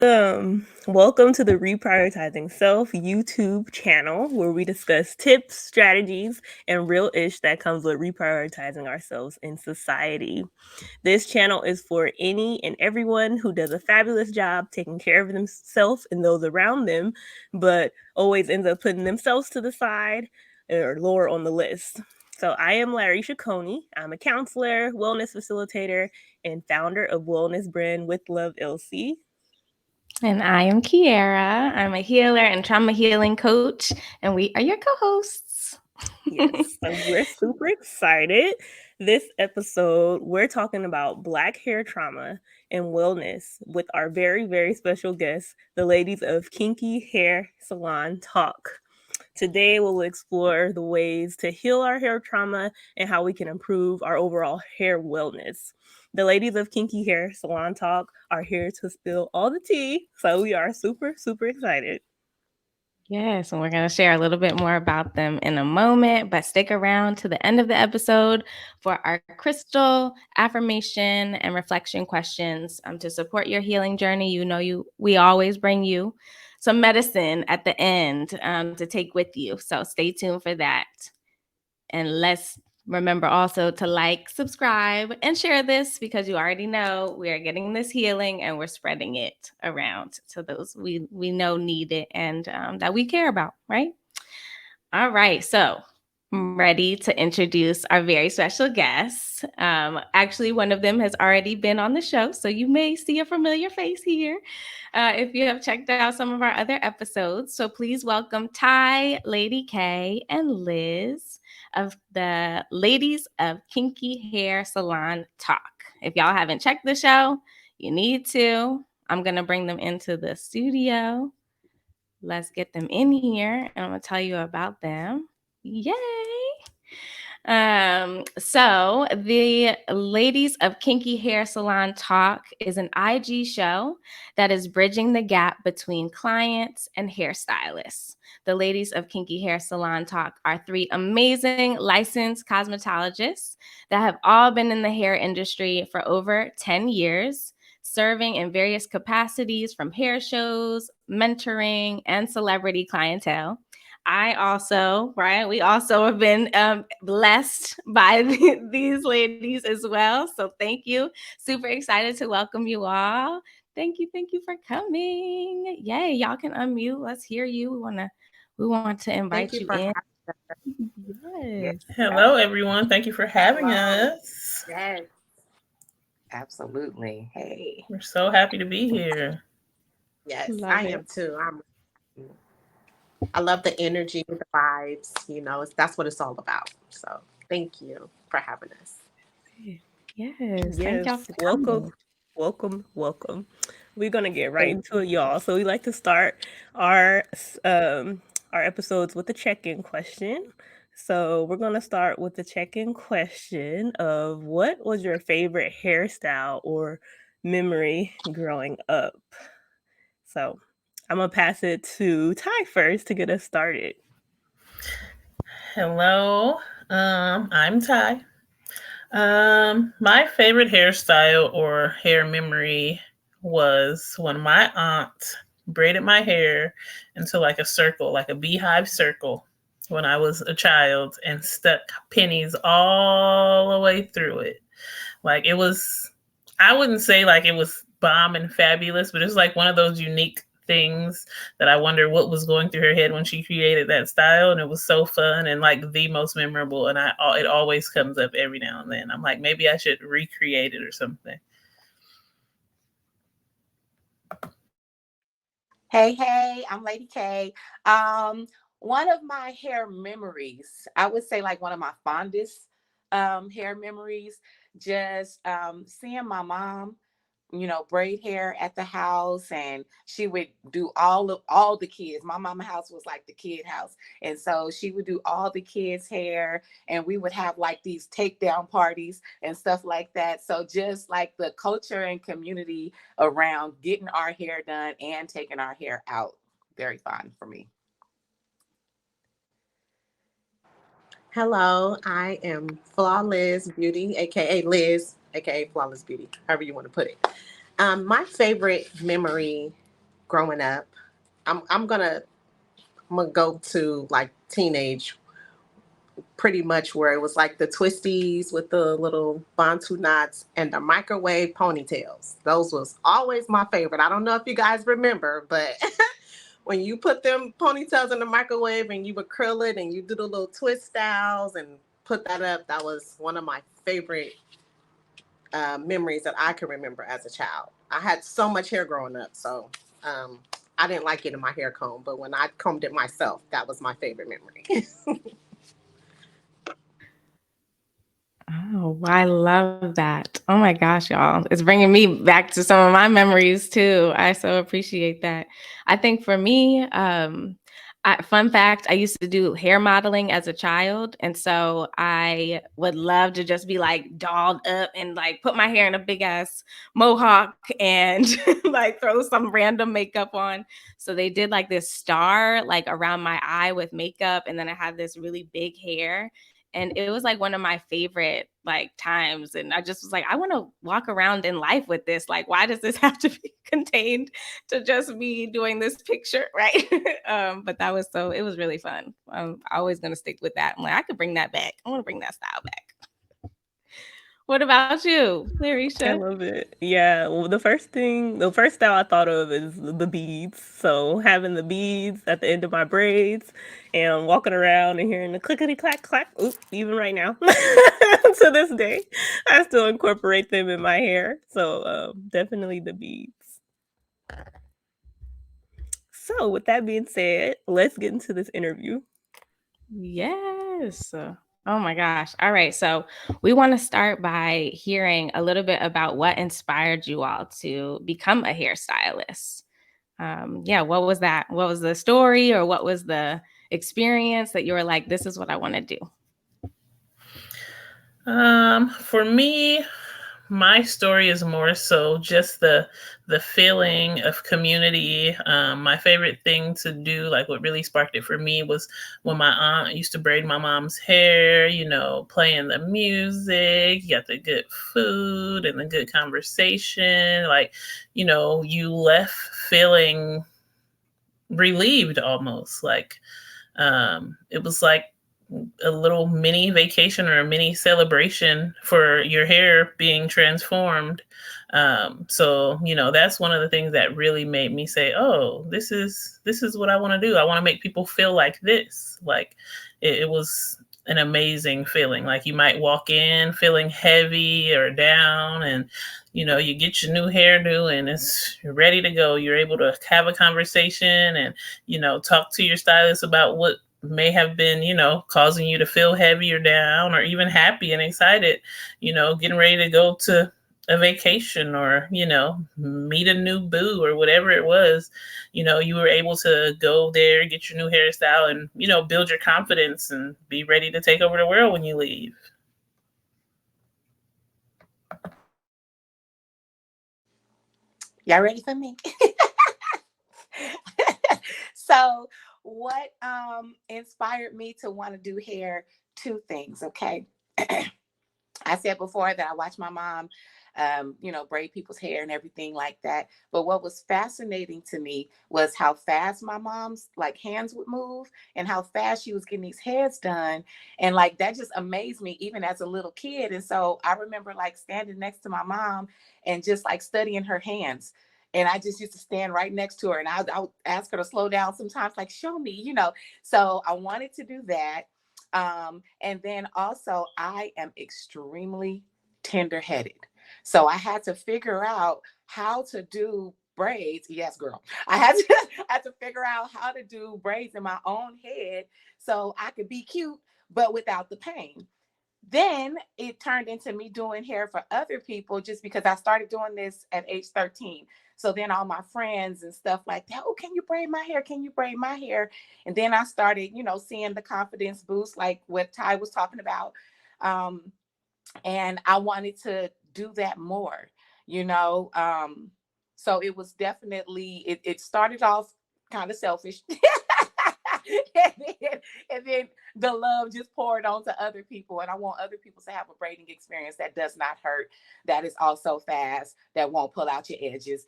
Welcome to the Reprioritizing Self YouTube channel where we discuss tips, strategies, and real ish that comes with reprioritizing ourselves in society. This channel is for any and everyone who does a fabulous job taking care of themselves and those around them, but always ends up putting themselves to the side or lower on the list. So I am Larry Shaconi. I'm a counselor, wellness facilitator, and founder of Wellness Brand with Love LC. And I am Kiara. I'm a healer and trauma healing coach, and we are your co hosts. Yes, so we're super excited. This episode, we're talking about Black hair trauma and wellness with our very, very special guests, the ladies of Kinky Hair Salon Talk. Today, we'll explore the ways to heal our hair trauma and how we can improve our overall hair wellness. The ladies of Kinky Hair Salon Talk are here to spill all the tea, so we are super, super excited. Yes, and we're going to share a little bit more about them in a moment, but stick around to the end of the episode for our crystal affirmation and reflection questions to support your healing journey. We always bring you some medicine at the end to take with you. So stay tuned for that. And let's remember also to like, subscribe, and share this because you already know we are getting this healing and we're spreading it around to those we know need it and that we care about, right? All right, so I'm ready to introduce our very special guests. Actually, one of them has already been on the show, so you may see a familiar face here if you have checked out some of our other episodes. So please welcome Ty, Lady K, and Liz of the Ladies of Kinky Hair Salon Talk. If y'all haven't checked the show, you need to. I'm going to bring them into the studio. Let's get them in here and I'm going to tell you about them. Yay! So the Ladies of Kinky Hair Salon Talk is an IG show that is bridging the gap between clients and hairstylists. The Ladies of Kinky Hair Salon Talk are three amazing licensed cosmetologists that have all been in the hair industry for over 10 years, serving in various capacities from hair shows, mentoring, and celebrity clientele. We also have been blessed by these ladies as well. So thank you. Super excited to welcome you all. Thank you for coming. Yay, y'all can unmute. Let's hear you. We want to Thank invite you you for in. having Yes, Yes. Hello, everyone. Thank you for having hello. us. Yes, absolutely. Hey, We're so happy to be here. yes, Love I it. am too. I love the energy, the vibes. That's what it's all about. So, thank you for having us. Yes. Thank y'all Yes, for welcome, coming. welcome, welcome. We're gonna get right Thank into it, y'all. So we like to start our our episodes with a check-in question. So we're gonna start with the check-in question of what was your favorite hairstyle or memory growing up? So I'm gonna pass it to Ty first to get us started. Hello, I'm Ty. My favorite hairstyle or hair memory was when my aunt braided my hair into like a circle, like a beehive circle, when I was a child and stuck pennies all the way through it. Like it was, I wouldn't say like it was bomb and fabulous, but it's like one of those unique things that I wonder what was going through her head when she created that style. And it was so fun and like the most memorable. And it always comes up every now and then. I'm like, maybe I should recreate it or something. hey, I'm Lady K. Um, One of my hair memories, I would say like one of my fondest hair memories, just seeing my mom braid hair at the house, and she would do all the kids. My mama house was like the kid house. And so she would do all the kids' hair, and we would have like these takedown parties and stuff like that. So just like the culture and community around getting our hair done and taking our hair out. Very fun for me. Hello, I am Flawless Beauty, aka Liz, aka Flawless Beauty, however you want to put it. My favorite memory growing up. I'm gonna go to like teenage, pretty much where it was like the twisties with the little bantu knots and the microwave ponytails. Those was always my favorite. I don't know if you guys remember, but when you put them ponytails in the microwave and you would curl it and you do the little twist styles and put that up, that was one of my favorite memories that I can remember as a child. I had so much hair growing up, so I didn't like getting my hair combed, but when I combed it myself, that was my favorite memory. Oh, I love that. Oh my gosh, y'all. It's bringing me back to some of my memories too. I so appreciate that. I think for me, fun fact, I used to do hair modeling as a child. And so I would love to just be like dolled up and like put my hair in a big ass mohawk and like throw some random makeup on. So they did like this star like around my eye with makeup. And then I had this really big hair. And it was like one of my favorite like times. And I just was like, I want to walk around in life with this. Like, why does this have to be contained to just me doing this picture? Right. But that was it was really fun. I'm always going to stick with that. I'm like, I could bring that back. I want to bring that style back. What about you, I Larisha? love it. Yeah. Well, the first style I thought of is the beads. So having the beads at the end of my braids and walking around and hearing the clickety clack clack. Oop, even right now, to this day, I still incorporate them in my hair. So definitely the beads. So with that being said, let's get into this interview. Yes. Oh my gosh. All right. So we want to start by hearing a little bit about what inspired you all to become a hairstylist. Yeah, what was that? What was the story or what was the experience that you were like, this is what I want to do? For me, my story is more so just the feeling of community. My favorite thing to do, like what really sparked it for me, was when my aunt used to braid my mom's hair. Playing the music, you got the good food and the good conversation. Like, you left feeling relieved almost. Like, it was like a little mini vacation or a mini celebration for your hair being transformed. So that's one of the things that really made me say, oh, this is what I want to do. I want to make people feel like this. Like it was an amazing feeling. Like you might walk in feeling heavy or down, and you get your new hairdo and it's ready to go. You're able to have a conversation and talk to your stylist about what may have been, causing you to feel heavy or down or even happy and excited, getting ready to go to a vacation or, meet a new boo or whatever it was. You were able to go there, get your new hairstyle and, build your confidence and be ready to take over the world when you leave. Y'all ready for me? So what inspired me to want to do hair? Two things, okay? I said before that I watched my mom braid people's hair and everything like that. But what was fascinating to me was how fast my mom's like hands would move and how fast she was getting these heads done. And like that just amazed me even as a little kid. And so I remember like standing next to my mom and just like studying her hands. And I just used to stand right next to her and I would ask her to slow down sometimes, like, show me. So I wanted to do that. And then also, I am extremely tender-headed. So I had to figure out how to do braids. Yes, girl. I had to figure out how to do braids in my own head so I could be cute, but without the pain. Then it turned into me doing hair for other people just because I started doing this at age 13. So then all my friends and stuff like that, oh, can you braid my hair? Can you braid my hair? And then I started, seeing the confidence boost, like what Ty was talking about. And I wanted to do that more, you know. So it was definitely, it started off kind of selfish. and then the love just poured onto other people. And I want other people to have a braiding experience that does not hurt, that is also fast, that won't pull out your edges,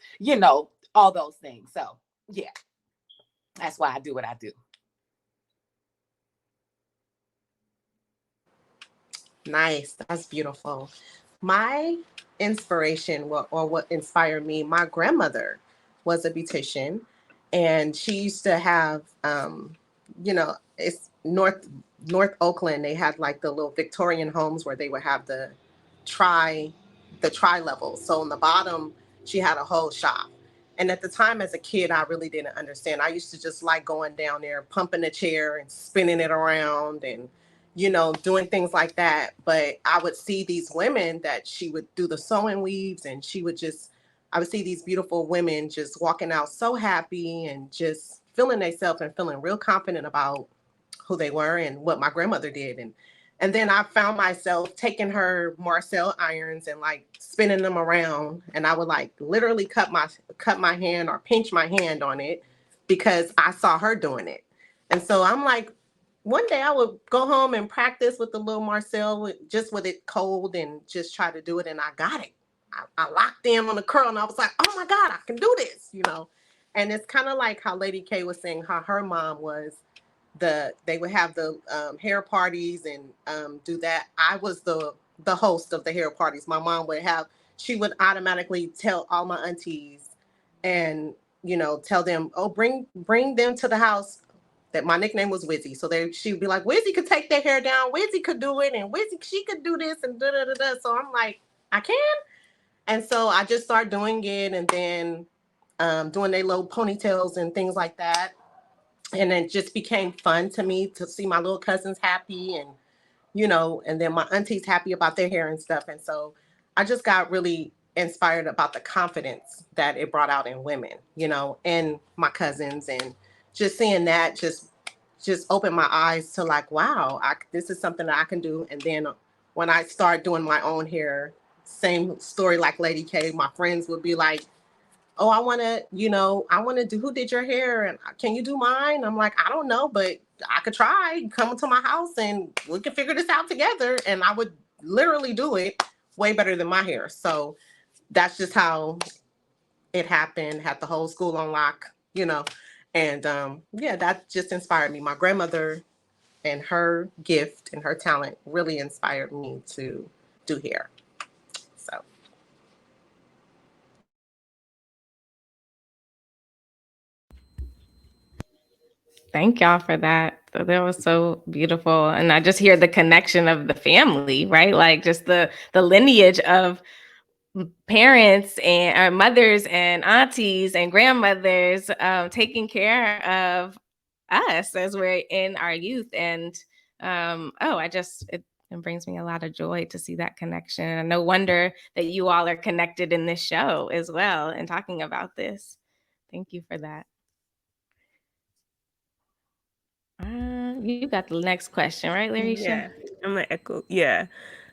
all those things. So yeah, that's why I do what I do. Nice. That's beautiful. My inspiration, or what inspired me, my grandmother was a beautician, and she used to have, it's North Oakland. They had like the little Victorian homes where they would have tri the tri level. So on the bottom, she had a whole shop. And at the time, as a kid, I really didn't understand. I used to just like going down there, pumping the chair and spinning it around, and doing things like that. But I would see these women that she would do the sewing weaves, and I would see these beautiful women just walking out so happy and just feeling themselves and feeling real confident about who they were and what my grandmother did. And then I found myself taking her Marcel irons and like spinning them around, and I would like literally cut my hand or pinch my hand on it because I saw her doing it. And so I'm like, one day I would go home and practice with the little Marcel, just with it cold, and just try to do it. And I got it. I locked in on the curl, and I was like, oh my God, I can do this. And it's kind of like how Lady K was saying how her mom was, they would have the hair parties and do that. I was the host of the hair parties. My mom she would automatically tell all my aunties and tell them, oh, bring them to the house. That my nickname was Wizzy. So she'd be like, Wizzy could take their hair down, Wizzy could do it, and Wizzy, she could do this, and da da da da. So I'm like, I can. And so I just started doing it, and then doing their little ponytails and things like that. And it just became fun to me to see my little cousins happy, and then my aunties happy about their hair and stuff. And so I just got really inspired about the confidence that it brought out in women, and my cousins, and just seeing that just opened my eyes to like, wow, this is something that I can do. And then when I started doing my own hair, same story like Lady K, my friends would be like, oh, I want to do, who did your hair? And can you do mine? I'm like, I don't know, but I could try. Come to my house and we can figure this out together. And I would literally do it way better than my hair. So that's just how it happened. Had the whole school on lock. And yeah, that just inspired me. My grandmother and her gift and her talent really inspired me to do hair. So. Thank y'all for that. That was so beautiful. And I just hear the connection of the family, right? Like just the lineage of parents and our mothers and aunties and grandmothers taking care of us as we're in our youth. And it brings me a lot of joy to see that connection. And no wonder that you all are connected in this show as well and talking about this. Thank you for that. You got the next question, right, Larisha? Yeah, I'm gonna echo. Yeah,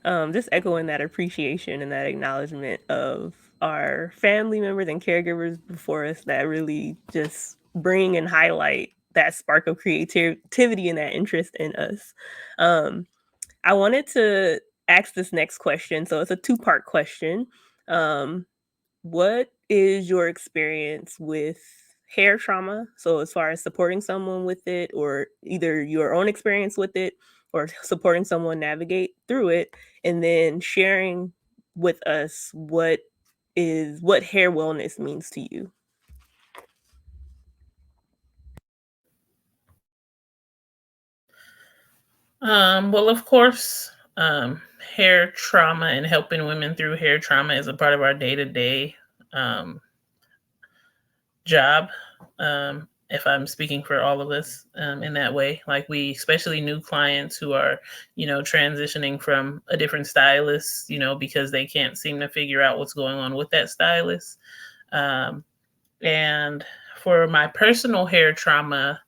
just echoing that appreciation and that acknowledgement of our family members and caregivers before us that really just bring and highlight that spark of creativity and that interest in us. I wanted to ask this next question, so it's a two-part question. Um, what is your experience with hair trauma? So, as far as supporting someone with it, or either your own experience with it, or supporting someone navigate through it, and then sharing with us what hair wellness means to you. Well, of course, hair trauma and helping women through hair trauma is a part of our day-to-day job. If I'm speaking for all of us in that way, like we, especially new clients who are, transitioning from a different stylist, because they can't seem to figure out what's going on with that stylist. And for my personal hair trauma,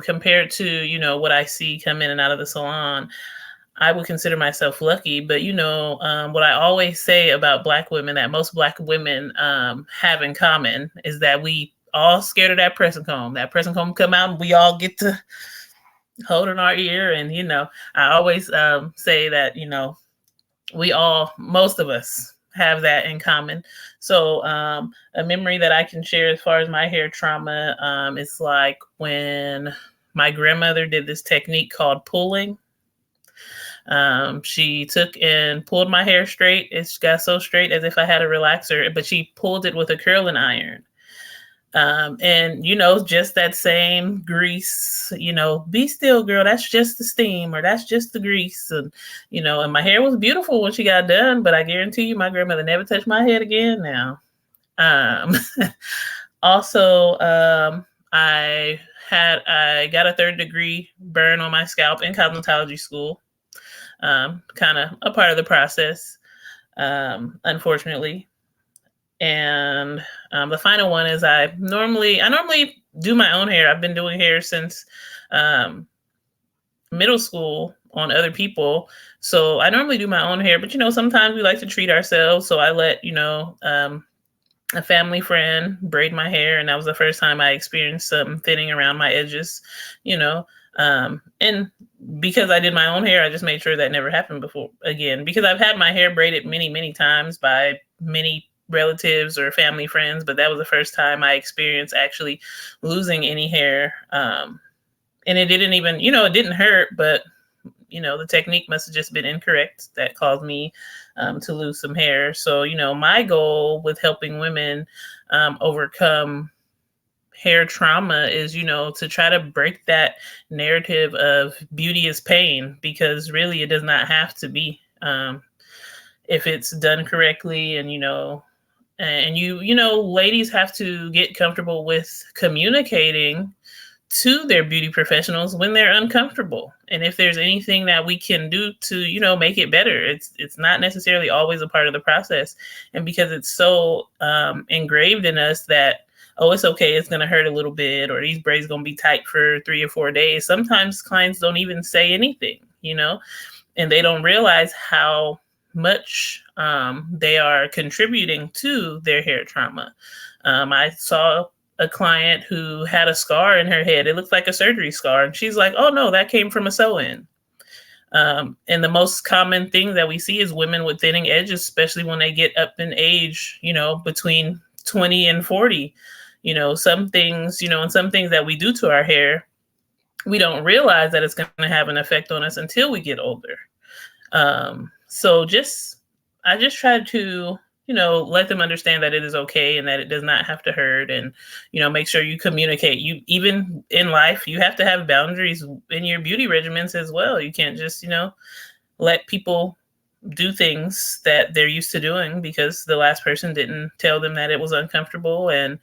compared to, what I see come in and out of the salon, I would consider myself lucky. But, what I always say about Black women that most Black women have in common is that we all scared of that pressing comb. That pressing comb come out and we all get to hold in our ear. And, I always say that, most of us have that in common. So a memory that I can share as far as my hair trauma is like when my grandmother did this technique called pulling. She took and pulled my hair straight. It got so straight as if I had a relaxer, but she pulled it with a curling iron. And just that same grease, be still, girl, that's just the steam, or that's just the grease. And my hair was beautiful when she got done, but I guarantee you my grandmother never touched my head again now. Um, also, I got a third degree burn on my scalp in cosmetology school. Kind of a part of the process, unfortunately. And the final one is I normally do my own hair. I've been doing hair since middle school on other people. So I normally do my own hair, but sometimes we like to treat ourselves. So I let a family friend braid my hair, and that was the first time I experienced some thinning around my edges, and because I did my own hair, I just made sure that never happened before again, because I've had my hair braided many, many times by many relatives or family friends, but that was the first time I experienced actually losing any hair. And it didn't even, it didn't hurt, but the technique must have just been incorrect that caused me to lose some hair. So, my goal with helping women overcome hair trauma is, to try to break that narrative of beauty is pain, because really it does not have to be, if it's done correctly. And, ladies have to get comfortable with communicating to their beauty professionals when they're uncomfortable. And if there's anything that we can do to, make it better, it's not necessarily always a part of the process. And because it's so engraved in us that, oh, it's okay, it's going to hurt a little bit, or these braids going to be tight for 3 or 4 days. Sometimes clients don't even say anything, and they don't realize how much they are contributing to their hair trauma. I saw a client who had a scar in her head. It looked like a surgery scar. And she's like, oh no, that came from a sew-in. And the most common thing that we see is women with thinning edges, especially when they get up in age, between 20 and 40. Some things, and some things that we do to our hair, we don't realize that it's going to have an effect on us until we get older. So I just try to, let them understand that it is okay and that it does not have to hurt, and, make sure you communicate. Even in life, you have to have boundaries in your beauty regimens as well. You can't just, let people do things that they're used to doing because the last person didn't tell them that it was uncomfortable. And,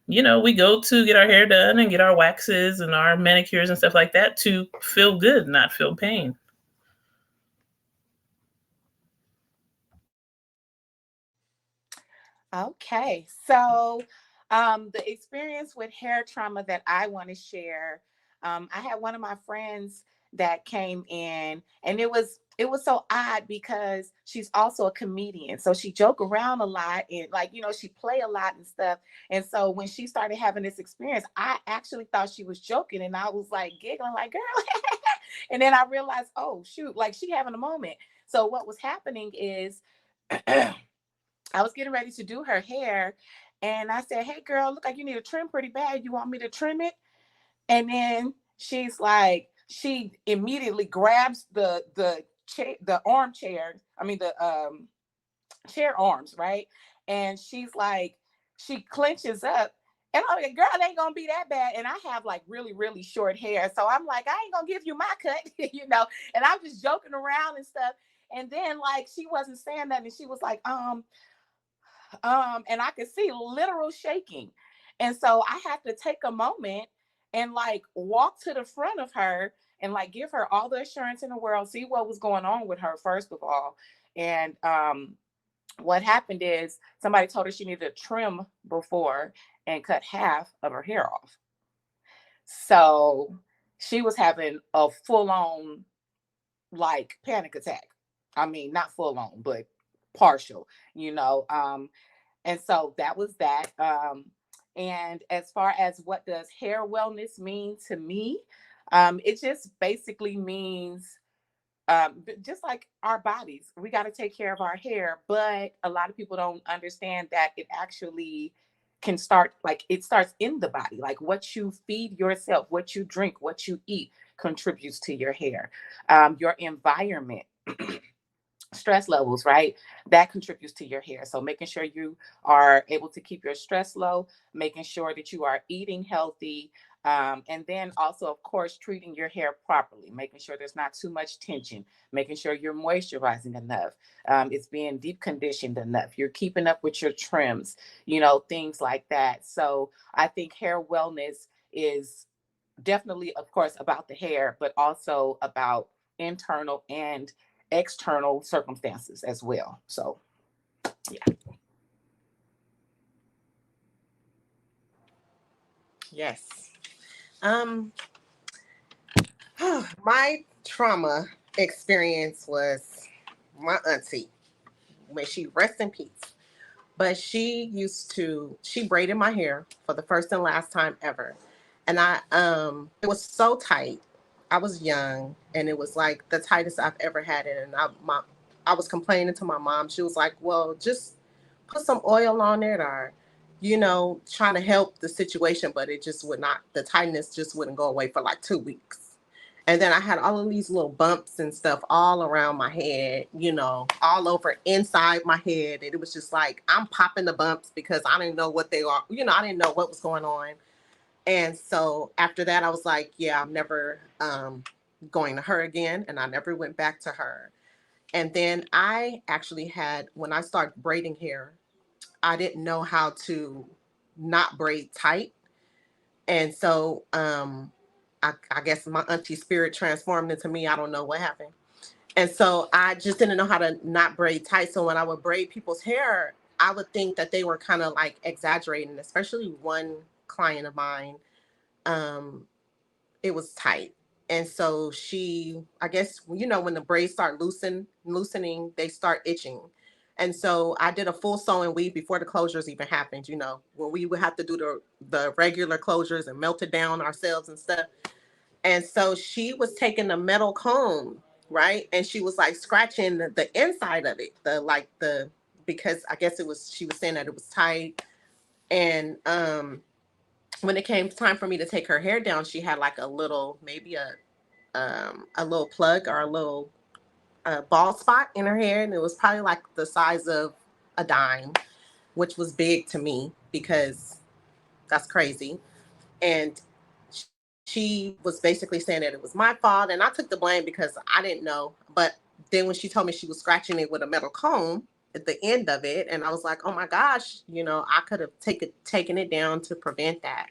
we go to get our hair done and get our waxes and our manicures and stuff like that to feel good, not feel pain. Okay, so the experience with hair trauma that I want to share, I had one of my friends that came in, and it was so odd because she's also a comedian, so she joke around a lot, and like she play a lot and stuff. And so when she started having this experience, I actually thought she was joking, and I was like giggling, like girl, and then I realized, oh shoot, like she having a moment. So what was happening is. I was getting ready to do her hair, and I said, hey girl, look like you need a trim pretty bad. You want me to trim it? And then she's like, she immediately grabs the armchair, I mean the chair arms, right? And she's like, she clenches up. And I'm like, girl, it ain't gonna be that bad. And I have like really, really short hair. So I'm like, I ain't gonna give you my cut, and I'm just joking around and stuff. And then like she wasn't saying that, and she was like, and I could see literal shaking. And so I had to take a moment and like walk to the front of her and like give her all the assurance in the world, see what was going on with her, first of all. And what happened is somebody told her she needed to trim before and cut half of her hair off. So she was having a full-on like panic attack. I mean, not full on, but partial, and so that was that. And as far as what does hair wellness mean to me, it just basically means just like our bodies, we got to take care of our hair. But a lot of people don't understand that it actually can start, like it starts in the body. Like what you feed yourself, what you drink, what you eat contributes to your hair. Your environment, stress levels, right? That contributes to your hair. So making sure you are able to keep your stress low, making sure that you are eating healthy, and then also, of course, treating your hair properly, making sure there's not too much tension, making sure you're moisturizing enough, it's being deep conditioned enough, you're keeping up with your trims, things like that. So I think hair wellness is definitely, of course, about the hair, but also about internal and external circumstances as well. So, yeah. Yes. Um, my trauma experience was my auntie, when she rest in peace. But she braided my hair for the first and last time ever. And it was so tight. I was young and it was like the tightest I've ever had it. And I was complaining to my mom. She was like, well, just put some oil on it, or, trying to help the situation, but it just would not, the tightness just wouldn't go away for like 2 weeks. And then I had all of these little bumps and stuff all around my head, all over inside my head. And it was just like, I'm popping the bumps because I didn't know what they are. I didn't know what was going on. And so after that, I was like, yeah, I'm never going to her again. And I never went back to her. And then I actually when I started braiding hair, I didn't know how to not braid tight. And so I guess my auntie spirit transformed into me. I don't know what happened. And so I just didn't know how to not braid tight. So when I would braid people's hair, I would think that they were kind of like exaggerating, especially one client of mine. Um, it was tight. And so I guess, when the braids start loosening, they start itching. And so I did a full sewing weave before the closures even happened, when we would have to do the regular closures and melt it down ourselves and stuff. And so she was taking the metal comb, right? And she was like scratching the inside of it, because I guess she was saying that it was tight. And when it came time for me to take her hair down, she had like a little, maybe a little plug or a little bald spot in her hair. And it was probably like the size of a dime, which was big to me because that's crazy. And she was basically saying that it was my fault. And I took the blame because I didn't know. But then when she told me she was scratching it with a metal comb at the end of it, and I was like, oh my gosh, I could have taken it down to prevent that.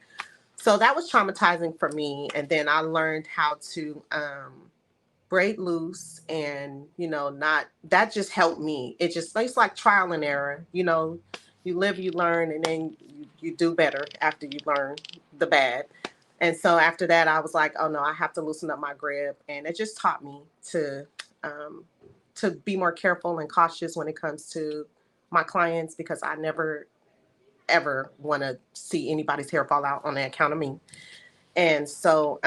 So that was traumatizing for me. And then I learned how to braid loose, and not, that just helped me. It's like trial and error. You live, you learn, and then you do better after you learn the bad. And so after that, I was like, oh no, I have to loosen up my grip. And it just taught me um, to be more careful and cautious when it comes to my clients, because I never ever want to see anybody's hair fall out on the account of me. And so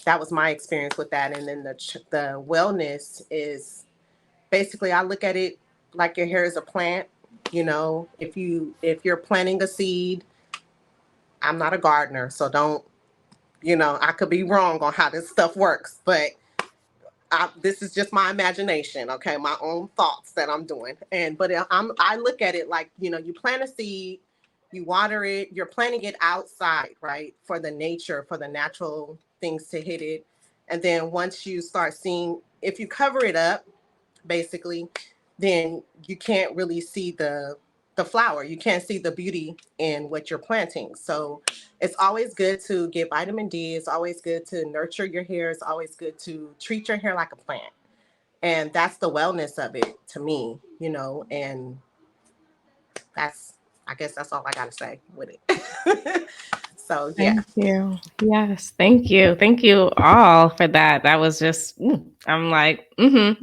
that was my experience with that. And then the wellness is basically, I look at it like your hair is a plant. If you're planting a seed, I'm not a gardener, so don't, I could be wrong on how this stuff works, but this is just my imagination, okay, my own thoughts that I'm doing. But I look at it like, you plant a seed, you water it, you're planting it outside, right, for the nature, for the natural things to hit it. And then once you start seeing, if you cover it up, basically, then you can't really see the flower. You can't see the beauty in what you're planting. So it's always good to get vitamin D. It's always good to nurture your hair. It's always good to treat your hair like a plant. And that's the wellness of it to me, and I guess that's all I got to say with it. So, yeah. Thank you. Yes, thank you. Thank you all for that. That was just, I'm like,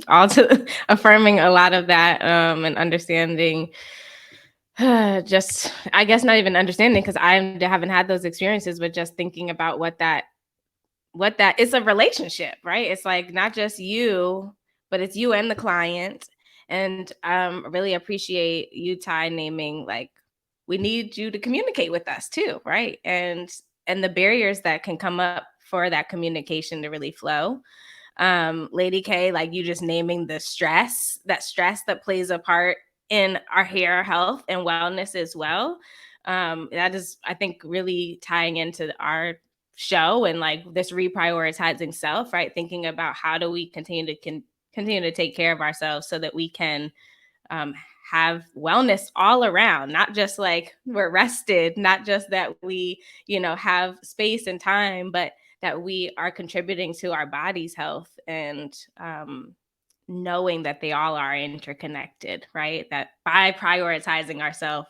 all to affirming a lot of that and understanding. Just, I guess not even understanding, because I haven't had those experiences, but just thinking about what what that it's a relationship, right? It's like not just you, but it's you and the client. And really appreciate you, Ty, naming like we need you to communicate with us too, right? And the barriers that can come up for that communication to really flow. Lady K, like you just naming the stress that plays a part in our hair health and wellness as well. That is, I think, really tying into our show and like this reprioritizing self, right? Thinking about how do we continue to take care of ourselves so that we can um, have wellness all around, not just like we're rested, not just that we, have space and time, but that we are contributing to our body's health and knowing that they all are interconnected, right? That by prioritizing ourselves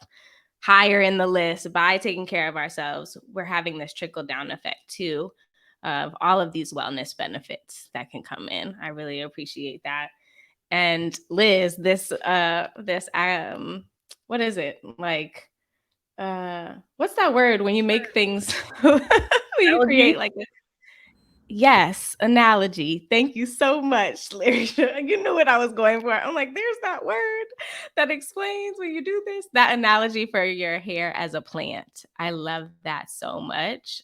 higher in the list, by taking care of ourselves, we're having this trickle down effect too of all of these wellness benefits that can come in. I really appreciate that. And Liz, this what is it? Like what's that word when you make things when you Analogy. create like a yes, analogy. Thank you so much, Larry. You knew what I was going for. I'm like, there's that word that explains when you do this. That analogy for your hair as a plant. I love that so much.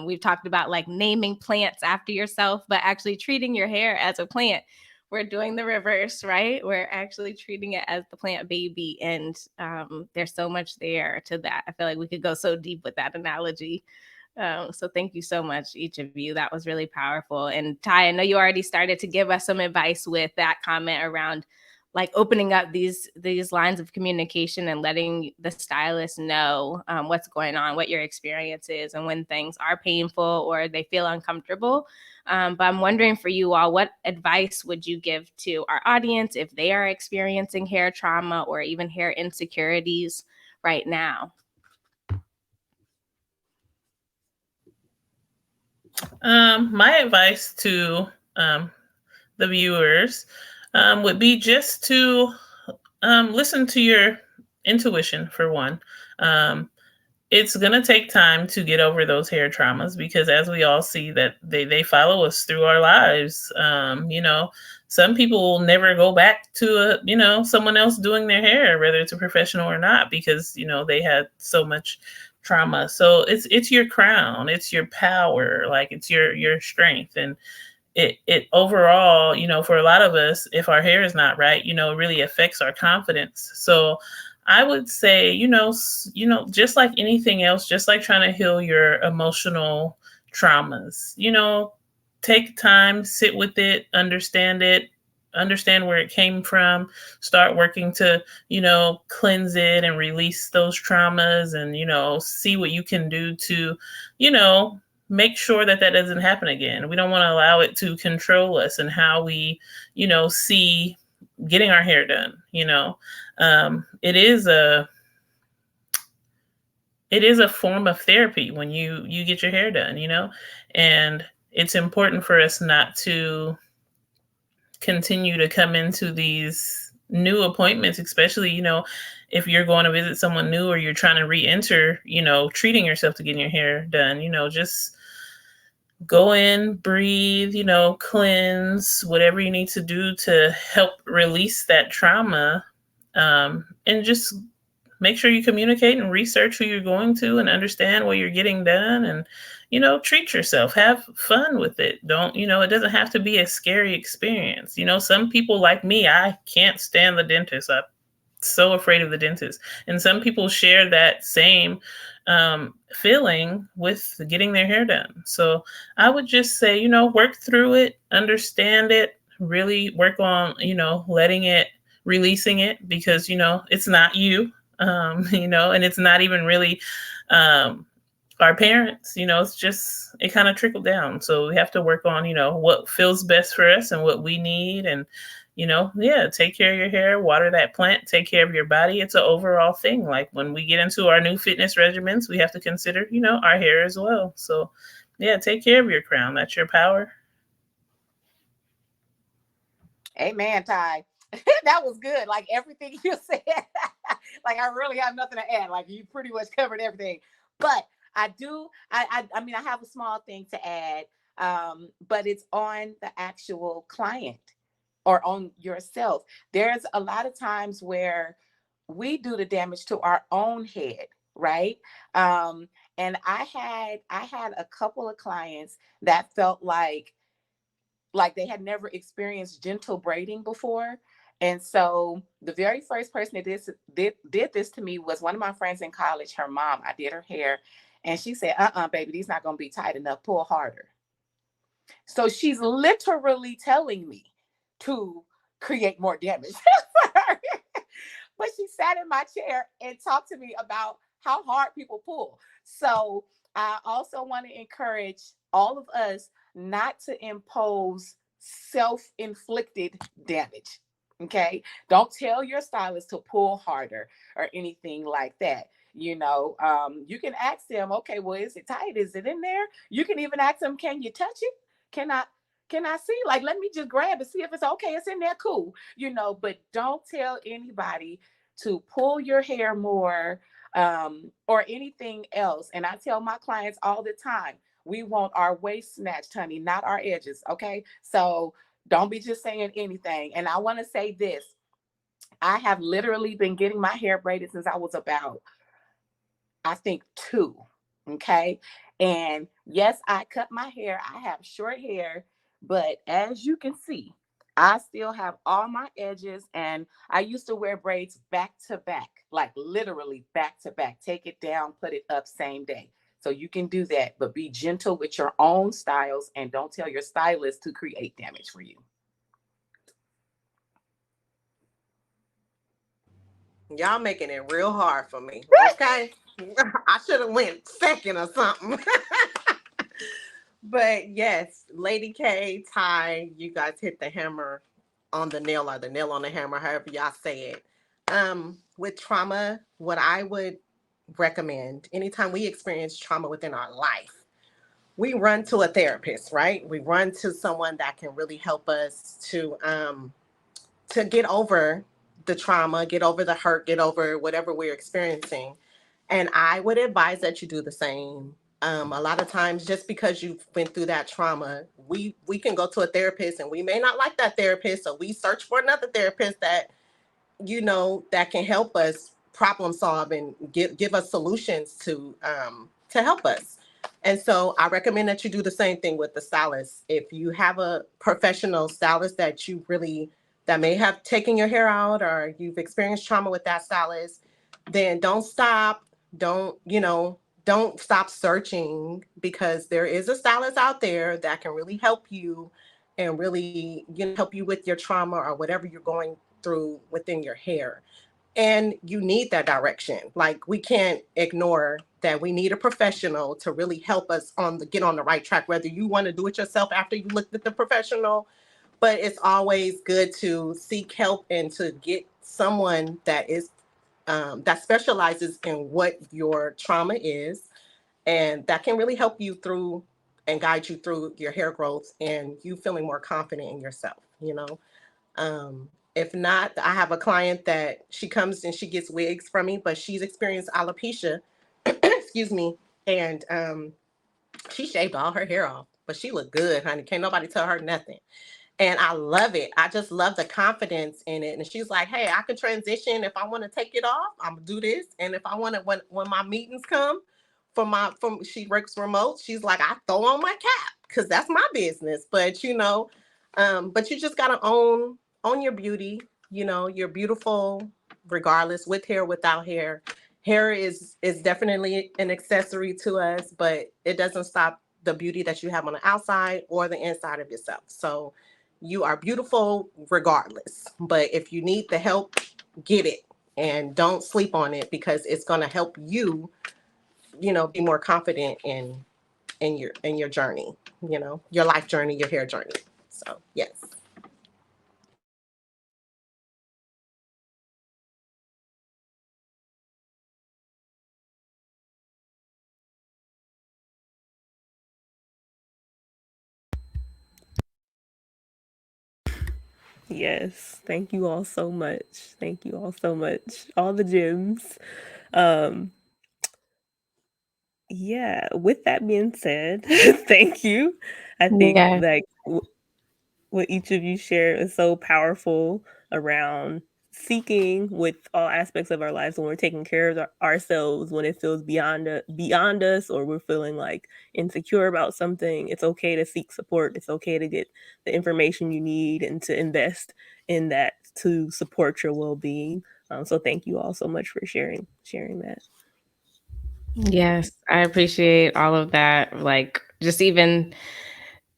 We've talked about like naming plants after yourself, but actually treating your hair as a plant. We're doing the reverse, right? We're actually treating it as the plant baby. And there's so much there to that. I feel like we could go so deep with that analogy. So thank you so much, each of you. That was really powerful. And Ty, I know you already started to give us some advice with that comment around like opening up these lines of communication and letting the stylist know what's going on, what your experience is, and when things are painful or they feel uncomfortable. But I'm wondering for you all, what advice would you give to our audience if they are experiencing hair trauma or even hair insecurities right now? My advice to the viewers would be just to listen to your intuition for one. It's going to take time to get over those hair traumas because as we all see that they follow us through our lives. Some people will never go back to someone else doing their hair, whether it's a professional or not, because they had so much trauma. So it's your crown, it's your power, like it's your strength. And it overall, for a lot of us, if our hair is not right, it really affects our confidence. So I would say, just like anything else, just like trying to heal your emotional traumas, take time, sit with it, understand where it came from, start working to, cleanse it and release those traumas and, see what you can do to, make sure that doesn't happen again. We don't want to allow it to control us and how we, see getting our hair done. It is a form of therapy when you get your hair done, and it's important for us not to continue to come into these new appointments, especially, if you're going to visit someone new or you're trying to re-enter, treating yourself to getting your hair done, just go in, breathe, cleanse, whatever you need to do to help release that trauma. And just make sure you communicate and research who you're going to and understand what you're getting done and, treat yourself, have fun with it. Don't, it doesn't have to be a scary experience. Some people like me, I can't stand the dentist. I'm so afraid of the dentist. And some people share that same feeling with getting their hair done. So I would just say, work through it, understand it, really work on, letting it, releasing it, because, it's not you, and it's not even really our parents, it's just, it kind of trickled down. So we have to work on, what feels best for us and what we need. And, take care of your hair, water that plant, take care of your body. It's an overall thing. Like when we get into our new fitness regimens, we have to consider, our hair as well. So take care of your crown. That's your power. Amen, Ty. That was good. Like everything you said, like I really have nothing to add. Like you pretty much covered everything. But I do, I mean, I have a small thing to add. but it's on the actual client or on yourself. There's a lot of times where we do the damage to our own head, right? Um, and I had a couple of clients that felt like they had never experienced gentle braiding before. And so the very first person that did this to me was one of my friends in college, her mom. I did her hair and she said, baby, these not going to be tight enough. Pull harder. So she's literally telling me to create more damage. But she sat in my chair and talked to me about how hard people pull. So I also want to encourage all of us not to impose self-inflicted damage. Okay. Don't tell your stylist to pull harder or anything like that. You can ask them, okay, well, is it tight? Is it in there? You can even ask them, can you touch it? Can I can I see? Like, let me just grab it, see if it's okay. It's in there, cool. But don't tell anybody to pull your hair more or anything else. And I tell my clients all the time, we want our waist snatched, honey, not our edges. Okay. So don't be just saying anything. And I want to say this. I have literally been getting my hair braided since I was about, I think, two. Okay. And yes, I cut my hair. I have short hair, but as you can see, I still have all my edges. And I used to wear braids back to back, like literally back to back. Take it down, put it up same day. So you can do that, but be gentle with your own styles and don't tell your stylist to create damage for you. Y'all making it real hard for me. Okay. I should have went second or something. But yes, Lady K, Ty, you guys hit the hammer on the nail or the nail on the hammer, however y'all say it. With trauma, what I would recommend anytime we experience trauma within our life, we run to a therapist, right? We run to someone that can really help us to get over the trauma, get over the hurt, get over whatever we're experiencing. And I would advise that you do the same. A lot of times, just because you've been through that trauma, we can go to a therapist and we may not like that therapist, so we search for another therapist that that can help us problem solve and give us solutions to help us. And so I recommend that you do the same thing with the stylist. If you have a professional stylist that may have taken your hair out or you've experienced trauma with that stylist, then don't stop. Don't stop searching, because there is a stylist out there that can really help you and really help you with your trauma or whatever you're going through within your hair. And you need that direction. Like, we can't ignore that we need a professional to really help us get on the right track, whether you want to do it yourself after you looked at the professional. But it's always good to seek help and to get someone that specializes in what your trauma is, and that can really help you through and guide you through your hair growth and you feeling more confident in yourself. If not, I have a client that she comes and she gets wigs from me, but she's experienced alopecia, excuse me, and she shaved all her hair off, but she looked good, honey. Can't nobody tell her nothing. And I love it. I just love the confidence in it. And she's like, hey, I can transition. If I want to take it off, I'm gonna do this. And if I want to, when my meetings come from she works remote, she's like, I throw on my cap because that's my business. But you just gotta own your beauty. You're beautiful regardless, with hair, without hair. Hair is definitely an accessory to us, but it doesn't stop the beauty that you have on the outside or the inside of yourself. So you are beautiful regardless. But if you need the help, get it, and don't sleep on it, because it's going to help you, be more confident in your journey, your life journey, your hair journey. So, yes. Yes. Thank you all so much. Thank you all so much. All the gems. Um, Yeah, with that being said, thank you. I think Yeah. like what each of you share is so powerful around seeking with all aspects of our lives when we're taking care of ourselves, when it feels beyond us, or we're feeling like insecure about something. It's okay to seek support. It's okay to get the information you need and to invest in that to support your well-being. So thank you all so much for sharing that. Yes, I appreciate all of that. Like, just even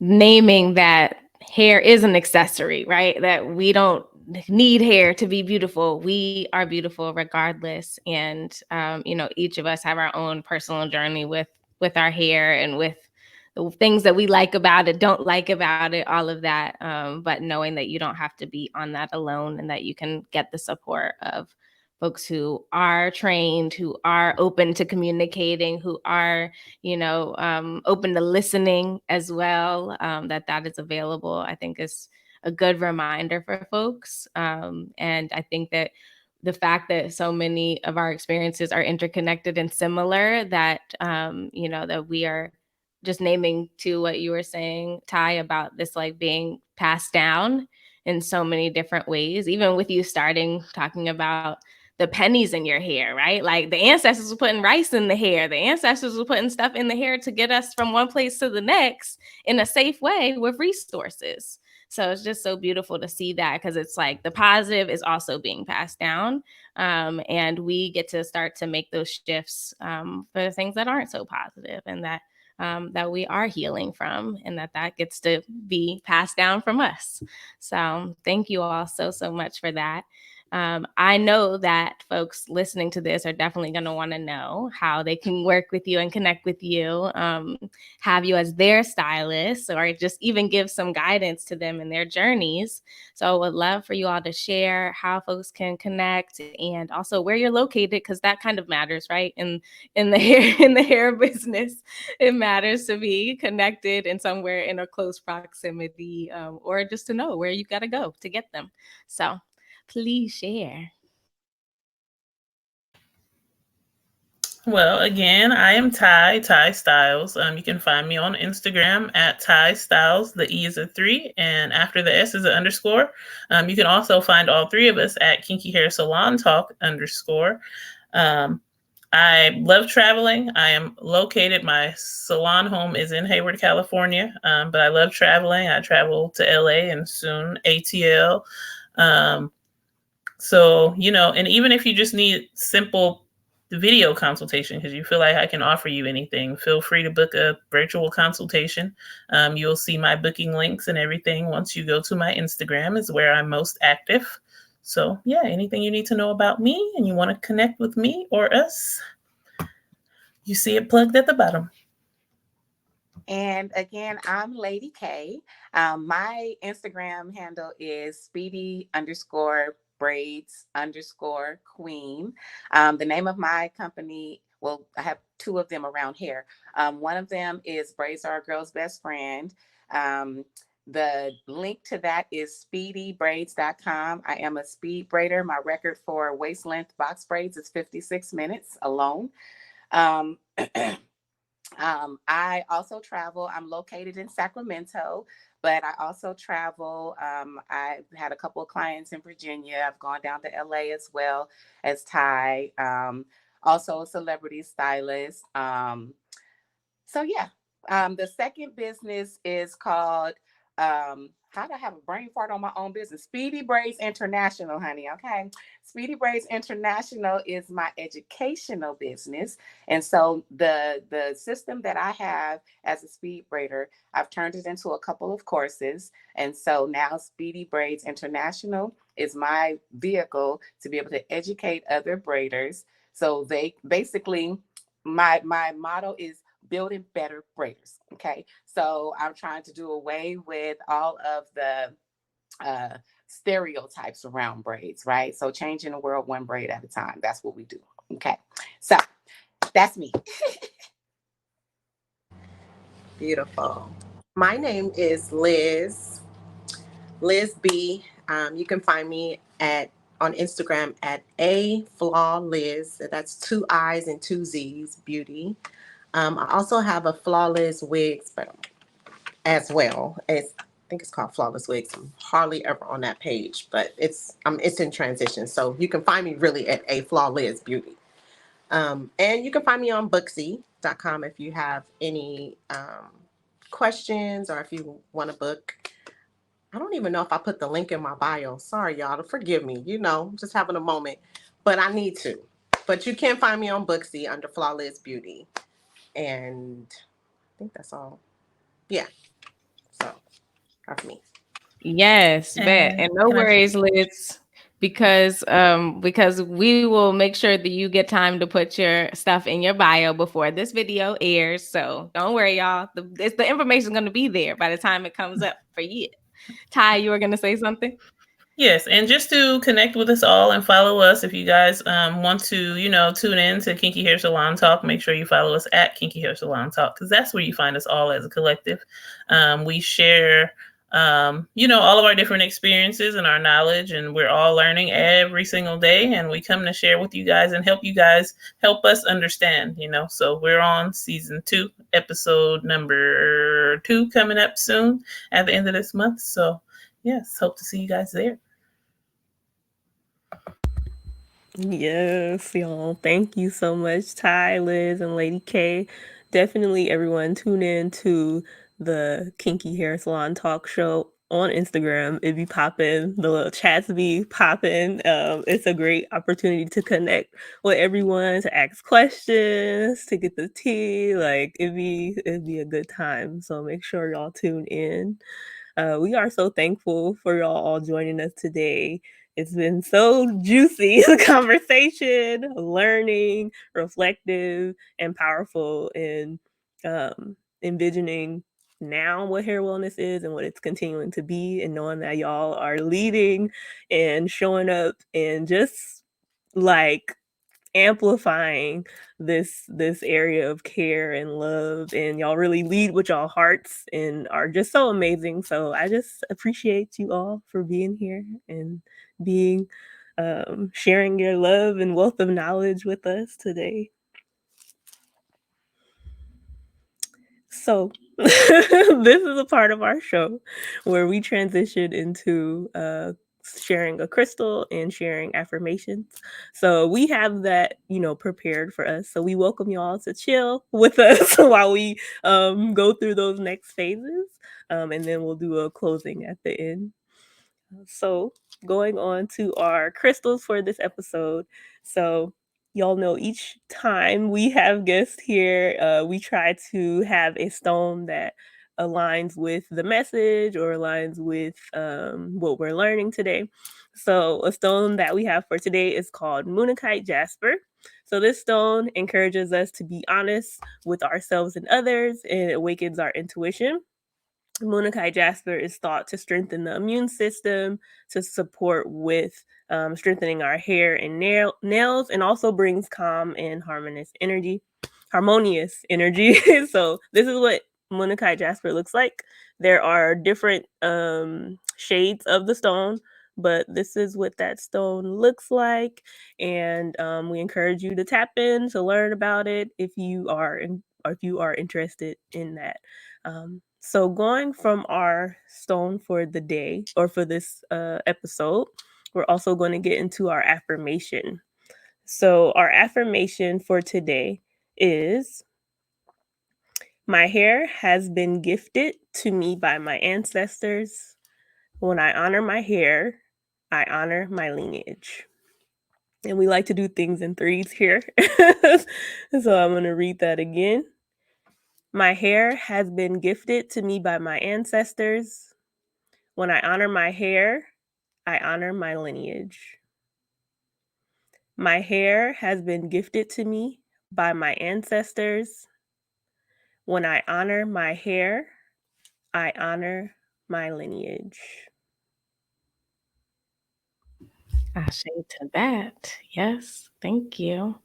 naming that hair is an accessory, right? That we don't need hair to be beautiful. We are beautiful regardless. And, each of us have our own personal journey with our hair and with the things that we like about it, don't like about it, all of that. But knowing that you don't have to be on that alone and that you can get the support of folks who are trained, who are open to communicating, who are open to listening as well, that is available, I think is a good reminder for folks. And I think that the fact that so many of our experiences are interconnected and similar, that, that we are just naming to what you were saying, Ty, about this like being passed down in so many different ways, even with you starting talking about the pennies in your hair, right? Like the ancestors were putting rice in the hair. The ancestors were putting stuff in the hair to get us from one place to the next in a safe way with resources. So it's just so beautiful to see that, because it's like the positive is also being passed down. And we get to start to make those shifts for the things that aren't so positive, and that we are healing from, and that gets to be passed down from us. So thank you all so much for that. I know that folks listening to this are definitely going to want to know how they can work with you and connect with you, have you as their stylist, or just even give some guidance to them in their journeys. So I would love for you all to share how folks can connect, and also where you're located, because that kind of matters, right? In the hair business, it matters to be connected and somewhere in a close proximity, or just to know where you got to go to get them. So please share. Well, again, I am Ty Styles. You can find me on Instagram at Ty Styles. The E is a 3, and after the S is an underscore. You can also find all three of us at Kinky Hair Salon Talk _ I love traveling. I am located, my salon home is in Hayward, California, but I love traveling. I travel to LA and soon ATL. And even if you just need simple video consultation, because you feel like I can offer you anything, feel free to book a virtual consultation. You'll see my booking links and everything once you go to my Instagram, is where I'm most active. So yeah, anything you need to know about me and you want to connect with me or us, you see it plugged at the bottom. And again, I'm Lady K. My Instagram handle is speedy_braids_queen. The name of my company, well, I have two of them around here. One of them is Braids Are a Girl's Best Friend. The link to that is speedybraids.com. I am a speed braider. My record for waist length box braids is 56 minutes alone. Um, I also travel. I'm located in Sacramento, but I also travel. I've had a couple of clients in Virginia. I've gone down to LA as well as Ty. Also a celebrity stylist. So yeah, the second business is called, how do I have a brain fart on my own business? Speedy Braids International, honey. Okay. Speedy Braids International is my educational business. And so the system that I have as a speed braider, I've turned it into a couple of courses. And so now Speedy Braids International is my vehicle to be able to educate other braiders. So they basically, my motto is building better braiders. Okay. So I'm trying to do away with all of the stereotypes around braids, right? So changing the world one braid at a time. That's what we do. Okay. So that's me. Beautiful. My name is Liz B. You can find me on Instagram at A Flaw Liz. That's 2 I's and 2 Z's beauty. I also have a Flawless Wigs, but as well. I think it's called Flawless Wigs. I'm hardly ever on that page, but it's in transition. So you can find me really at a Flawless Beauty. And you can find me on Booksy.com if you have any questions or if you want a book. I don't even know if I put the link in my bio. Sorry, y'all, to forgive me. I'm just having a moment, but I need to. But you can find me on Booksy under Flawless Beauty, and I think that's all. Yeah, so that's me. Yes, bet. And And no can I? worries, Liz, because we will make sure that you get time to put your stuff in your bio before this video airs. So don't worry, y'all. The information is going to be there by the time it comes up for you. Ty, you were going to say something? Yes, and just to connect with us all and follow us, if you guys want to, tune in to Kinky Hair Salon Talk, make sure you follow us at Kinky Hair Salon Talk because that's where you find us all as a collective. We share, all of our different experiences and our knowledge, and we're all learning every single day. And we come to share with you guys and help you guys help us understand. So we're on season 2, episode number 2 coming up soon at the end of this month. So yes, hope to see you guys there. Yes, y'all. Thank you so much, Ty, Liz, and Lady K. Definitely, everyone, tune in to the Kinky Hair Salon Talk Show on Instagram. It be popping, the little chats be popping. It's a great opportunity to connect with everyone, to ask questions, to get the tea. Like it'd be a good time. So make sure y'all tune in. We are so thankful for y'all all joining us today. It's been so juicy, the conversation, learning, reflective, and powerful in envisioning now what hair wellness is and what it's continuing to be, and knowing that y'all are leading and showing up and just like amplifying this area of care and love, and y'all really lead with y'all hearts and are just so amazing. So I just appreciate you all for being here and being sharing your love and wealth of knowledge with us today. So this is a part of our show where we transition into sharing a crystal and sharing affirmations. So we have that, prepared for us. So we welcome y'all to chill with us while we go through those next phases. And then we'll do a closing at the end. So, going on to our crystals for this episode. So, y'all know each time we have guests here, we try to have a stone that aligns with the message or aligns with what we're learning today. So, a stone that we have for today is called Moonakkite Jasper. So, this stone encourages us to be honest with ourselves and others, and it awakens our intuition. Moonakkite Jasper is thought to strengthen the immune system, to support with strengthening our hair and nails, and also brings calm and harmonious energy. Harmonious energy. So this is what Moonakkite Jasper looks like. There are different shades of the stone, but this is what that stone looks like, and we encourage you to tap in to learn about it if you are or if you are interested in that. So going from our stone for the day or for this episode, we're also going to get into our affirmation. So our affirmation for today is: my hair has been gifted to me by my ancestors. When I honor my hair, I honor my lineage. And we like to do things in threes here. So I'm going to read that again. My hair has been gifted to me by my ancestors. When I honor my hair, I honor my lineage. My hair has been gifted to me by my ancestors. When I honor my hair, I honor my lineage. Ashe to that. Yes, thank you.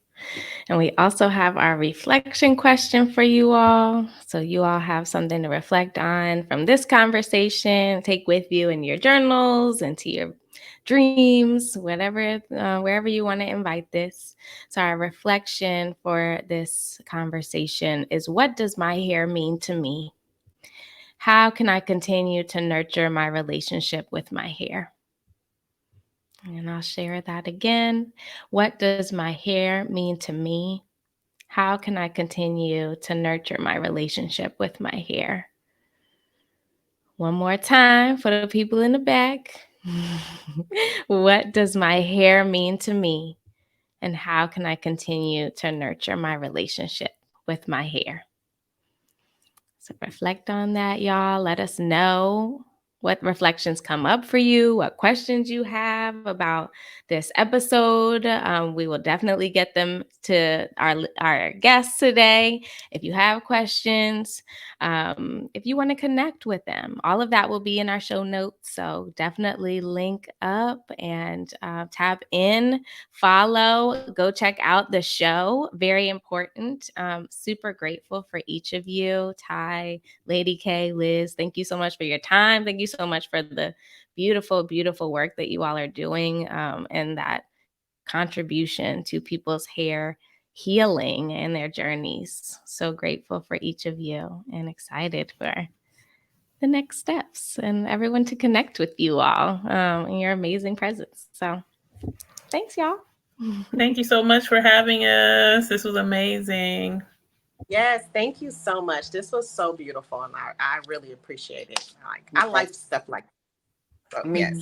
And we also have our reflection question for you all. So you all have something to reflect on from this conversation, take with you in your journals and to your dreams, whatever, wherever you want to invite this. So our reflection for this conversation is, what does my hair mean to me? How can I continue to nurture my relationship with my hair? And I'll share that again. What does my hair mean to me? How can I continue to nurture my relationship with my hair? One more time for the people in the back. What does my hair mean to me? And how can I continue to nurture my relationship with my hair? So reflect on that, y'all. Let us know what reflections come up for you, what questions you have about this episode. We will definitely get them to our guests today. If you have questions, if you want to connect with them, all of that will be in our show notes. So definitely link up and tap in, follow, go check out the show. Very important. Super grateful for each of you. Ty, Lady K, Liz, thank you so much for your time. Thank you so much for the beautiful, beautiful work that you all are doing, and that contribution to people's hair healing and their journeys. So grateful for each of you and excited for the next steps and everyone to connect with you all, and your amazing presence. So thanks, y'all. Thank you so much for having us. This was amazing. Yes, thank you so much. This was so beautiful, and I really appreciate it. I like stuff like that. So, yes.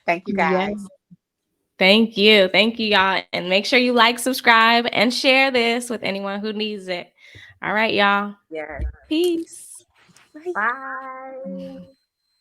Thank you Yes. guys. Thank you. Thank you, y'all. And make sure you like, subscribe, and share this with anyone who needs it. All right, y'all. Yes. Peace. Bye.